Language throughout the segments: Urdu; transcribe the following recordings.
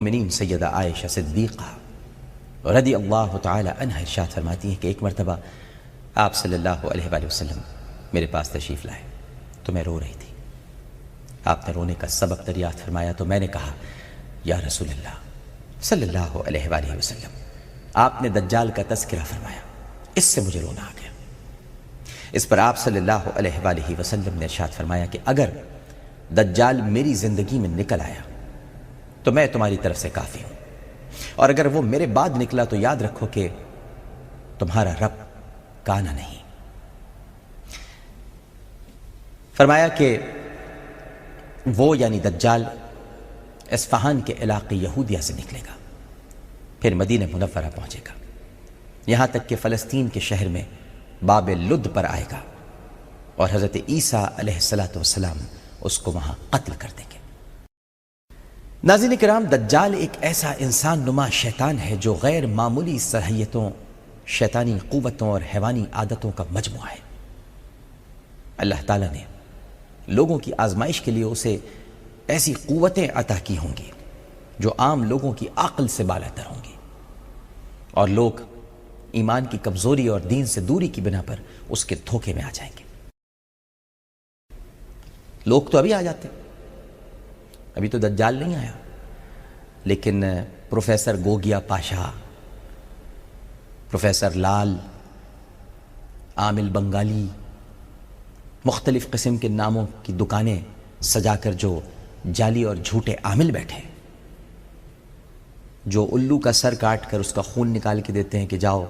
مومنین سیدہ عائشہ صدیقہ رضی اللہ تعالی عنہ ارشاد فرماتی ہیں کہ ایک مرتبہ آپ صلی اللہ علیہ وآلہ وسلم میرے پاس تشریف لائے تو میں رو رہی تھی۔ آپ نے رونے کا سبب دریافت فرمایا تو میں نے کہا یا رسول اللہ صلی اللہ علیہ وآلہ وسلم، آپ نے دجال کا تذکرہ فرمایا، اس سے مجھے رونا آ گیا۔ اس پر آپ صلی اللہ علیہ وآلہ وسلم نے ارشاد فرمایا کہ اگر دجال میری زندگی میں نکل آیا تو میں تمہاری طرف سے کافی ہوں، اور اگر وہ میرے بعد نکلا تو یاد رکھو کہ تمہارا رب کانا نہیں۔ فرمایا کہ وہ یعنی دجال اصفہان کے علاقے یہودیہ سے نکلے گا، پھر مدینہ منورہ پہنچے گا، یہاں تک کہ فلسطین کے شہر میں باب لد پر آئے گا اور حضرت عیسیٰ علیہ السلام اس کو وہاں قتل کر دیں گے۔ ناظرین کرام، دجال ایک ایسا انسان نما شیطان ہے جو غیر معمولی صلاحیتوں، شیطانی قوتوں اور حیوانی عادتوں کا مجموعہ ہے۔ اللہ تعالیٰ نے لوگوں کی آزمائش کے لیے اسے ایسی قوتیں عطا کی ہوں گی جو عام لوگوں کی عقل سے بالاتر ہوں گی، اور لوگ ایمان کی کمزوری اور دین سے دوری کی بنا پر اس کے دھوکے میں آ جائیں گے۔ لوگ تو ابھی آ جاتے، ابھی تو دجال نہیں آیا، لیکن پروفیسر گوگیا پاشا، پروفیسر لال، عامل بنگالی، مختلف قسم کے ناموں کی دکانیں سجا کر جو جعلی اور جھوٹے عامل بیٹھے، جو الو کا سر کاٹ کر اس کا خون نکال کے دیتے ہیں کہ جاؤ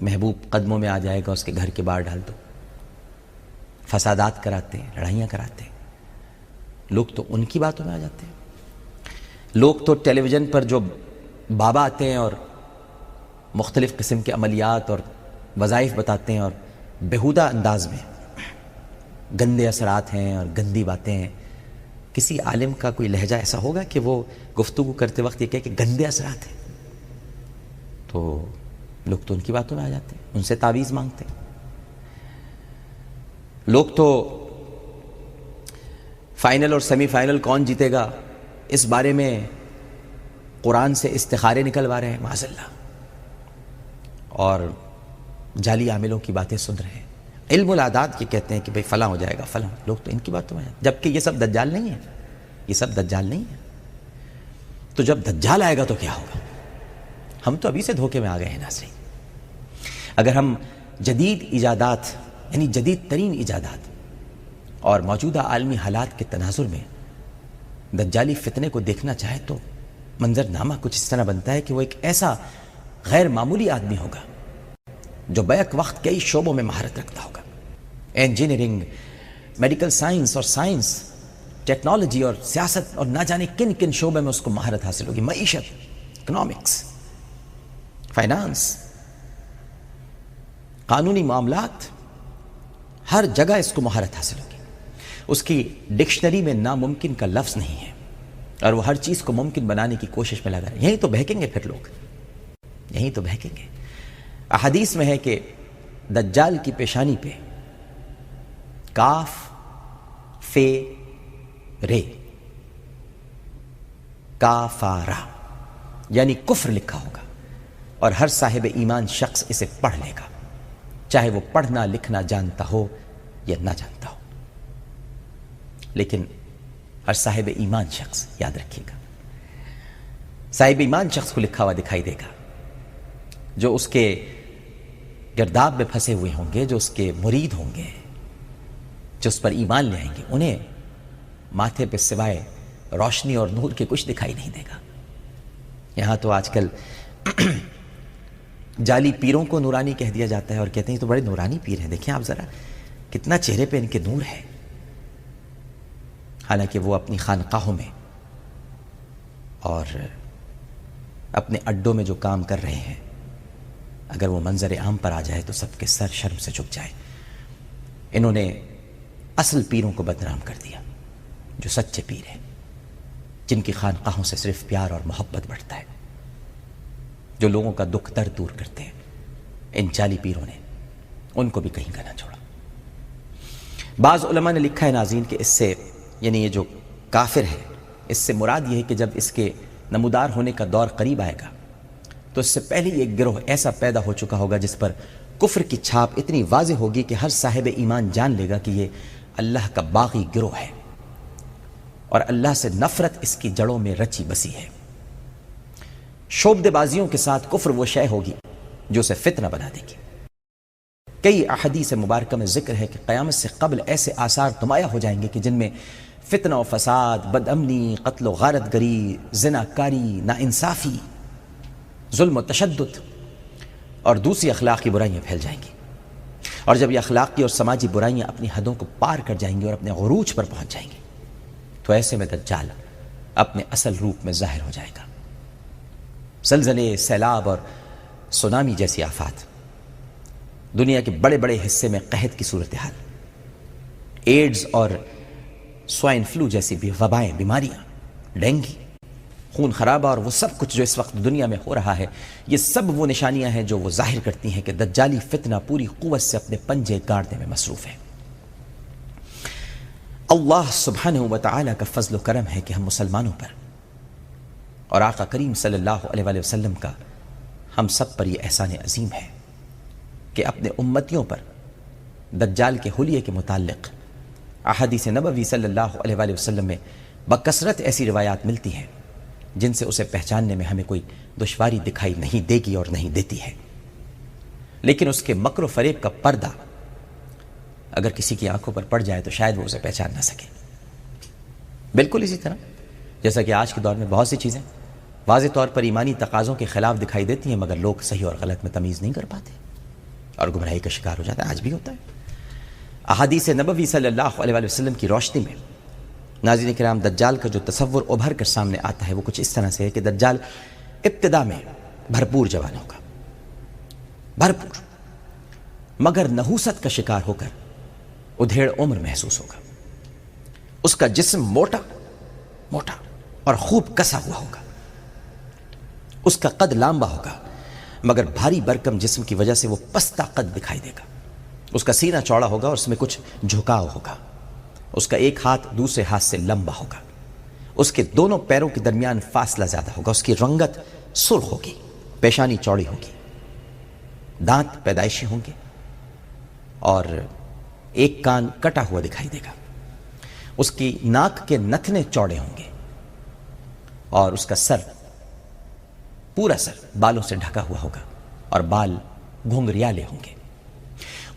محبوب قدموں میں آ جائے گا، اس کے گھر کے باہر ڈال دو، فسادات کراتے ہیں، لڑائیاں کراتے ہیں۔ لوگ تو ان کی باتوں میں آ جاتے ہیں۔ لوگ تو ٹیلی ویژن پر جو بابا آتے ہیں اور مختلف قسم کے عملیات اور وظائف بتاتے ہیں اور بیہودہ انداز میں گندے اثرات ہیں اور گندی باتیں ہیں، کسی عالم کا کوئی لہجہ ایسا ہوگا کہ وہ گفتگو کرتے وقت یہ کہے کہ گندے اثرات ہیں؟ تو لوگ تو ان کی باتوں میں آ جاتے ہیں، ان سے تعویذ مانگتے ہیں۔ لوگ تو فائنل اور سیمی فائنل کون جیتے گا اس بارے میں قرآن سے استخارے نکلوا رہے ہیں معاذ اللہ، اور جعلی عاملوں کی باتیں سن رہے ہیں۔ علم العادات یہ کہتے ہیں کہ بھئی فلاں ہو جائے گا فلاں، لوگ تو ان کی باتوں میں آ جاتے ہیں، جبکہ یہ سب دجال نہیں ہے، یہ سب دجال نہیں ہے۔ تو جب دجال آئے گا تو کیا ہوگا؟ ہم تو ابھی سے دھوکے میں آ گئے ہیں ناظرین۔ اگر ہم جدید ایجادات یعنی جدید ترین ایجادات اور موجودہ عالمی حالات کے تناظر میں دجالی فتنے کو دیکھنا چاہے تو منظرنامہ کچھ اس طرح بنتا ہے کہ وہ ایک ایسا غیر معمولی آدمی ہوگا جو بیک وقت کئی شعبوں میں مہارت رکھتا ہوگا، انجینئرنگ، میڈیکل سائنس اور سائنس، ٹیکنالوجی اور سیاست، اور نہ جانے کن کن شعبے میں اس کو مہارت حاصل ہوگی، معیشت، اکنامکس، فائنانس، قانونی معاملات، ہر جگہ اس کو مہارت حاصل ہوگی۔ اس کی ڈکشنری میں ناممکن کا لفظ نہیں ہے، اور وہ ہر چیز کو ممکن بنانے کی کوشش میں لگا ہے۔ یہی تو بہکیں گے پھر لوگ، یہی تو بہکیں گے۔ احادیث میں ہے کہ دجال کی پیشانی پہ کاف فے رے کافارا یعنی کفر لکھا ہوگا، اور ہر صاحب ایمان شخص اسے پڑھ لے گا، چاہے وہ پڑھنا لکھنا جانتا ہو یا نہ جانتا ہو۔ لیکن ہر صاحب ایمان شخص، یاد رکھیے گا، صاحب ایمان شخص کو لکھا ہوا دکھائی دے گا، جو اس کے گرداب میں پھنسے ہوئے ہوں گے، جو اس کے مرید ہوں گے، جو اس پر ایمان لے آئیں گے، انہیں ماتھے پہ سوائے روشنی اور نور کے کچھ دکھائی نہیں دے گا۔ یہاں تو آج کل جعلی پیروں کو نورانی کہہ دیا جاتا ہے اور کہتے ہیں یہ تو بڑے نورانی پیر ہیں، دیکھیں آپ ذرا کتنا چہرے پہ ان کے نور ہے، حالانکہ وہ اپنی خانقاہوں میں اور اپنے اڈوں میں جو کام کر رہے ہیں، اگر وہ منظر عام پر آ جائے تو سب کے سر شرم سے جھک جائے۔ انہوں نے اصل پیروں کو بدنام کر دیا، جو سچے پیر ہیں، جن کی خانقاہوں سے صرف پیار اور محبت بڑھتا ہے، جو لوگوں کا دکھ درد دور کرتے ہیں۔ ان جعلی پیروں نے ان کو بھی کہیں کا نہ چھوڑا۔ بعض علماء نے لکھا ہے ناظرین کہ اس سے یعنی یہ جو کافر ہے اس سے مراد یہ ہے کہ جب اس کے نمودار ہونے کا دور قریب آئے گا تو اس سے پہلے ایک گروہ ایسا پیدا ہو چکا ہوگا جس پر کفر کی چھاپ اتنی واضح ہوگی کہ ہر صاحب ایمان جان لے گا کہ یہ اللہ کا باغی گروہ ہے اور اللہ سے نفرت اس کی جڑوں میں رچی بسی ہے۔ شعبدے بازیوں کے ساتھ کفر وہ شے ہوگی جو اسے فتنہ بنا دے گی۔ کئی احادیث مبارکہ میں ذکر ہے کہ قیامت سے قبل ایسے آثار نمایاں ہو جائیں گے کہ جن میں فتنہ و فساد، بد امنی، قتل و غارت گری، زنا کاری، ناانصافی، ظلم و تشدد اور دوسری اخلاقی برائیاں پھیل جائیں گی، اور جب یہ اخلاقی اور سماجی برائیاں اپنی حدوں کو پار کر جائیں گی اور اپنے عروج پر پہنچ جائیں گی تو ایسے میں دجال اپنے اصل روپ میں ظاہر ہو جائے گا۔ زلزلے، سیلاب اور سونامی جیسی آفات، دنیا کے بڑے بڑے حصے میں قحط کی صورتحال، ایڈز اور سوائن فلو جیسی بھی وبائیں، بیماریاں، ڈینگی، خون خرابہ اور وہ سب کچھ جو اس وقت دنیا میں ہو رہا ہے، یہ سب وہ نشانیاں ہیں جو وہ ظاہر کرتی ہیں کہ دجالی فتنہ پوری قوت سے اپنے پنجے گاڑنے میں مصروف ہے۔ اللہ سبحانہ و تعالی کا فضل و کرم ہے کہ ہم مسلمانوں پر اور آقا کریم صلی اللہ علیہ وآلہ وسلم کا ہم سب پر یہ احسان عظیم ہے کہ اپنے امتیوں پر دجال کے حلیے کے متعلق احادیث نبوی صلی اللہ علیہ وآلہ وسلم میں بکثرت ایسی روایات ملتی ہیں جن سے اسے پہچاننے میں ہمیں کوئی دشواری دکھائی نہیں دے گی اور نہیں دیتی ہے، لیکن اس کے مکر و فریب کا پردہ اگر کسی کی آنکھوں پر پڑ جائے تو شاید وہ اسے پہچان نہ سکے۔ بالکل اسی طرح جیسا کہ آج کے دور میں بہت سی چیزیں واضح طور پر ایمانی تقاضوں کے خلاف دکھائی دیتی ہیں مگر لوگ صحیح اور غلط میں تمیز نہیں کر پاتے اور گمراہی کا شکار ہو جاتا ہے، آج بھی ہوتا ہے۔ احادیث نبوی صلی اللہ علیہ وآلہ وسلم کی روشنی میں ناظرین کرام دجال کا جو تصور ابھر کر سامنے آتا ہے وہ کچھ اس طرح سے ہے کہ دجال ابتدا میں بھرپور جوان ہوگا، بھرپور، مگر نحوست کا شکار ہو کر ادھیڑ عمر محسوس ہوگا۔ اس کا جسم موٹا موٹا اور خوب کسا ہوا ہوگا، اس کا قد لامبا ہوگا مگر بھاری برکم جسم کی وجہ سے وہ پستہ قد دکھائی دے گا۔ اس کا سینہ چوڑا ہوگا اور اس میں کچھ جھکاؤ ہوگا، اس کا ایک ہاتھ دوسرے ہاتھ سے لمبا ہوگا، اس کے دونوں پیروں کے درمیان فاصلہ زیادہ ہوگا، اس کی رنگت سرخ ہوگی، پیشانی چوڑی ہوگی، دانت پیدائشی ہوں گے اور ایک کان کٹا ہوا دکھائی دے گا، اس کی ناک کے نتنے چوڑے ہوں گے اور اس کا سر، پورا سر بالوں سے ڈھکا ہوا ہوگا اور بال گھنگریالے ہوں گے۔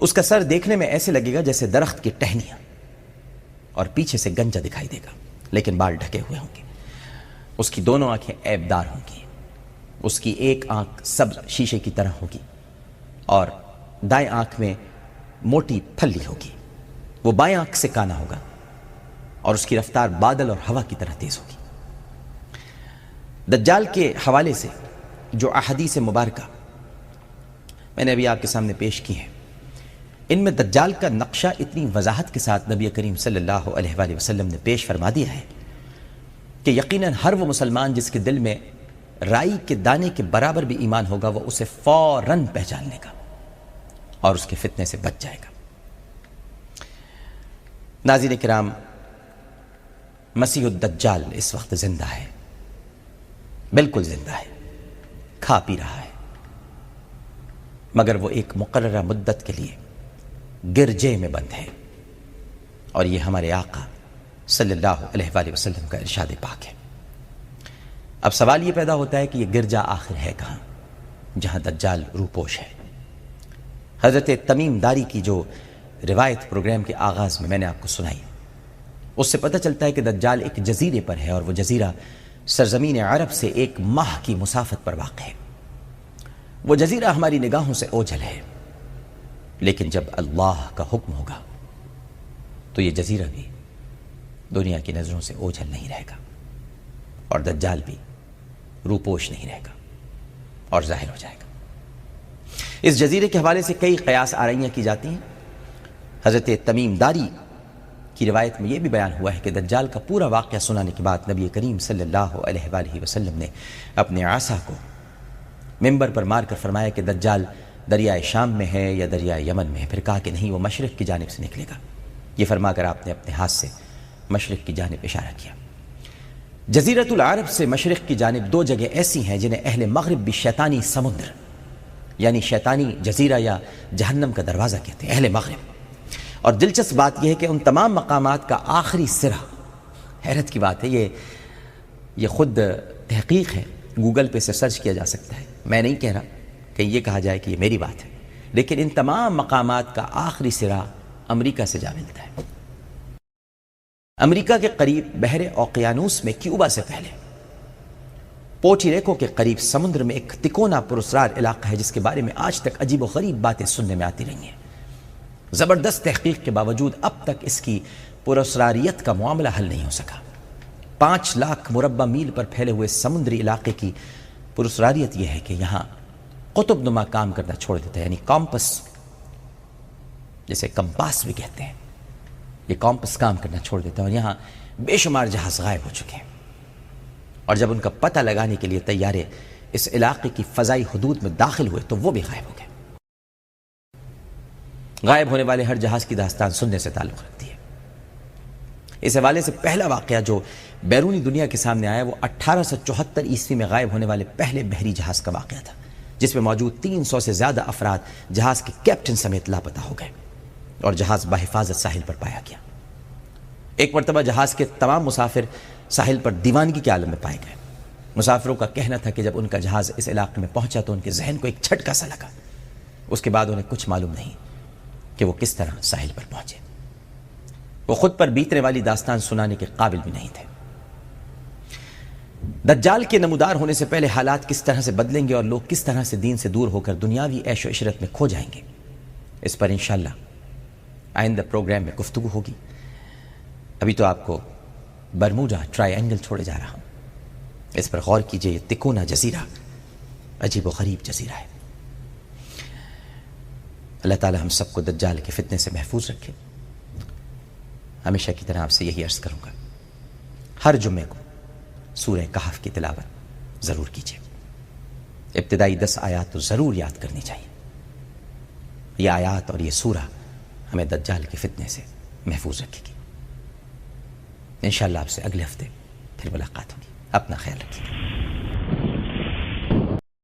اس کا سر دیکھنے میں ایسے لگے گا جیسے درخت کی ٹہنیاں اور پیچھے سے گنجا دکھائی دے گا لیکن بال ڈھکے ہوئے ہوں گے۔ اس کی دونوں آنکھیں عیبدار ہوں گی، اس کی ایک آنکھ سبز شیشے کی طرح ہوگی اور دائیں آنکھ میں موٹی پھلی ہوگی، وہ بائیں آنکھ سے کانا ہوگا اور اس کی رفتار بادل اور ہوا کی طرح تیز ہوگی۔ دجال کے حوالے سے جو احادیث مبارکہ میں نے ابھی آپ کے سامنے پیش کی ہیں ان میں دجال کا نقشہ اتنی وضاحت کے ساتھ نبی کریم صلی اللہ علیہ وآلہ وسلم نے پیش فرما دیا ہے کہ یقیناً ہر وہ مسلمان جس کے دل میں رائی کے دانے کے برابر بھی ایمان ہوگا وہ اسے فوراً پہچان لے گا اور اس کے فتنے سے بچ جائے گا۔ ناظرین کرام، مسیح الدجال اس وقت زندہ ہے، بالکل زندہ ہے، کھا پی رہا ہے، مگر وہ ایک مقررہ مدت کے لیے گرجے میں بند ہے اور یہ ہمارے آقا صلی اللہ علیہ وآلہ وسلم کا ارشاد پاک ہے۔ اب سوال یہ پیدا ہوتا ہے کہ یہ گرجا آخر ہے کہاں جہاں دجال روپوش ہے؟ حضرت تمیم داری کی جو روایت پروگرام کے آغاز میں نے آپ کو سنائی اس سے پتہ چلتا ہے کہ دجال ایک جزیرے پر ہے اور وہ جزیرہ سرزمین عرب سے 1 ماہ کی مسافت پر واقع ہے۔ وہ جزیرہ ہماری نگاہوں سے اوجھل ہے لیکن جب اللہ کا حکم ہوگا تو یہ جزیرہ بھی دنیا کی نظروں سے اوجھل نہیں رہے گا اور دجال بھی روپوش نہیں رہے گا اور ظاہر ہو جائے گا۔ اس جزیرے کے حوالے سے کئی قیاس آرائیاں کی جاتی ہیں۔ حضرت تمیم داری کی روایت میں یہ بھی بیان ہوا ہے کہ دجال کا پورا واقعہ سنانے کے بعد نبی کریم صلی اللہ علیہ وآلہ وسلم نے اپنے عصا کو منبر پر مار کر فرمایا کہ دجال دریائے شام میں ہے یا دریائے یمن میں ہے، پھر کہا کہ نہیں، وہ مشرق کی جانب سے نکلے گا۔ یہ فرما کر آپ نے اپنے ہاتھ سے مشرق کی جانب اشارہ کیا۔ جزیرت العرب سے مشرق کی جانب دو جگہ ایسی ہیں جنہیں اہل مغرب بھی شیطانی سمندر یعنی شیطانی جزیرہ یا جہنم کا دروازہ کہتے ہیں، اہل مغرب۔ اور دلچسپ بات یہ ہے کہ ان تمام مقامات کا آخری سرا، حیرت کی بات ہے، یہ خود تحقیق ہے، گوگل پہ سے سرچ کیا جا سکتا ہے، میں نہیں کہہ رہا کہ یہ کہا جائے کہ یہ میری بات ہے، لیکن ان تمام مقامات کا آخری سرا امریکہ سے جا ملتا ہے۔ امریکہ کے قریب بحر اوقیانوس میں کیوبا سے پہلے پورٹو ریکو کے قریب سمندر میں ایک تکونا پراسرار علاقہ ہے جس کے بارے میں آج تک عجیب و غریب باتیں سننے میں آتی رہی ہیں۔ زبردست تحقیق کے باوجود اب تک اس کی پراسراریت کا معاملہ حل نہیں ہو سکا۔ 5 لاکھ مربع میل پر پھیلے ہوئے سمندری علاقے کی پراسراریت یہ ہے کہ یہاں قطب نما کام کرنا چھوڑ دیتا ہے، یعنی کمپس، جسے کمپاس بھی کہتے ہیں، یہ کمپس کام کرنا چھوڑ دیتا ہے، اور یہاں بے شمار جہاز غائب ہو چکے ہیں۔ اور جب ان کا پتہ لگانے کے لیے طیارے اس علاقے کی فضائی حدود میں داخل ہوئے تو وہ بھی غائب ہو گئے۔ غائب ہونے والے ہر جہاز کی داستان سننے سے تعلق رکھتی ہے۔ اس حوالے سے پہلا واقعہ جو بیرونی دنیا کے سامنے آیا وہ 1874 عیسوی میں غائب ہونے والے پہلے بحری جہاز کا واقعہ تھا، جس میں موجود 300 سے زیادہ افراد جہاز کے کیپٹن سمیت لاپتہ ہو گئے اور جہاز بحفاظت ساحل پر پایا گیا۔ ایک مرتبہ جہاز کے تمام مسافر ساحل پر دیوانگی کے عالم میں پائے گئے۔ مسافروں کا کہنا تھا کہ جب ان کا جہاز اس علاقے میں پہنچا تو ان کے ذہن کو ایک جھٹکا سا لگا، اس کے بعد انہیں کچھ معلوم نہیں کہ وہ کس طرح ساحل پر پہنچے۔ وہ خود پر بیتنے والی داستان سنانے کے قابل بھی نہیں تھے۔ دجال کے نمودار ہونے سے پہلے حالات کس طرح سے بدلیں گے اور لوگ کس طرح سے دین سے دور ہو کر دنیاوی عیش و عشرت میں کھو جائیں گے، اس پر انشاءاللہ آئندہ پروگرام میں گفتگو ہوگی۔ ابھی تو آپ کو برموڈا ٹرائی اینگل چھوڑے جا رہا ہوں، اس پر غور کیجئے۔ یہ تکونا جزیرہ عجیب و غریب جزیرہ ہے۔ اللہ تعالی ہم سب کو دجال کے فتنے سے محفوظ رکھے۔ ہمیشہ کی طرح آپ سے یہی عرض کروں گا، ہر جمعے کو سورہ کہف کی تلاوت ضرور کیجئے۔ ابتدائی 10 آیات تو ضرور یاد کرنی چاہیے۔ یہ آیات اور یہ سورہ ہمیں دجال کے فتنے سے محفوظ رکھے گی۔ انشاءاللہ آپ سے اگلے ہفتے پھر ملاقات ہوگی۔ اپنا خیال رکھیے۔